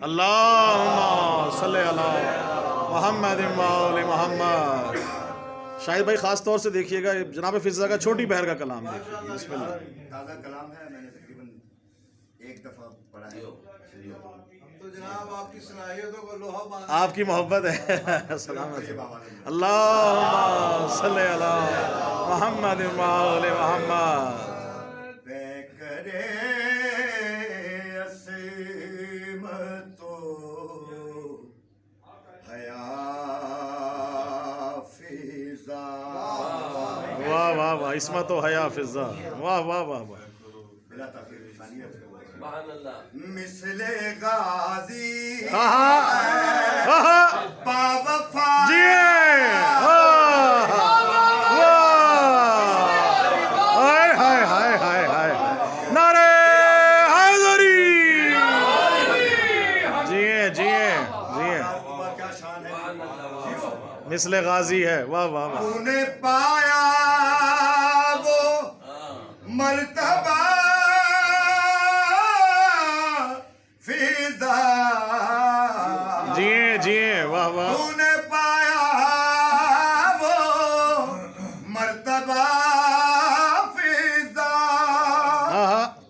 اللہم صلی علی محمد و آل محمد. شاہد بھائی خاص طور سے دیکھیے گا جناب فضہ کا چھوٹی بہر کا کلام دیکھیے. بسم اللہ. تازہ کلام ہے، میں نے تقریباً ایک دفعہ پڑھا ہے. تو جناب آپ کی صلاحیتوں کو لوہا باندھ آپ کی محبت ہے. سلامت. اللہم صلی علی محمد و آل محمد. بے کرے عصمت و حیا فضا. واہ واہ واہ. عصمت و حیا فضہ. واہ واہ واہ واہ. بلا تاخیر ثانیت کو مثل غازی باوفا جی ہائے ہائے ہائے ہائے نعرہ حیدری. جیے جیے جیے. کیا شان ہے. مثل غازی ہے. واہ واہ واہ. تو نے پایا وہ مرتبہ فضا. جیے جیے. واہ واہ. تو نے پایا وہ مرتبہ فضا.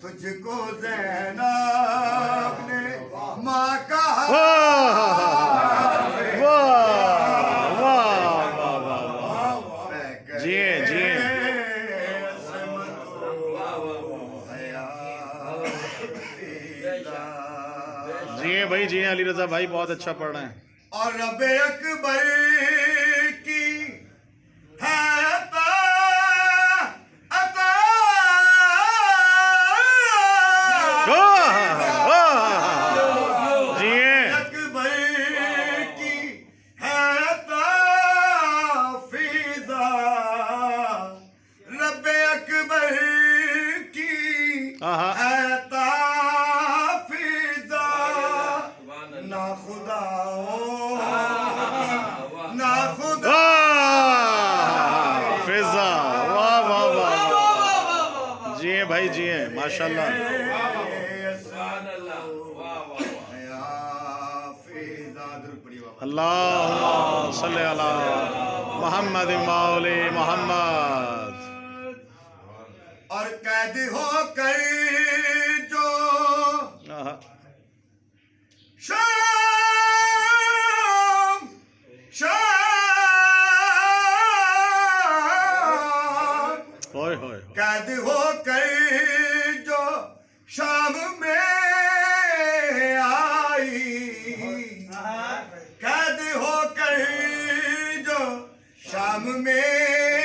تجھ کو زینب نے ماں کہا. واہ واہ واہ. جیے جیے. جیے بھائی جیے. علی رضا بھائی بہت اچھا پڑھ رہے ہیں. اور رب اکبر کی ہے عطا عطا. جیے. اکبر کی ہے عطا فضا. رب اکبر کی ہے عطا فضا. نا خدا نا خدا فضا. واہ واہ واہ. جیے بھائی جیے. ماشاء اللہ. اللہم صلی علی محمد و آل محمد. اور قید ہو کر جو شام شام ہوئے ہوئے. قید ہو کر جو شام میں آئی. قید ہو کر جو شام میں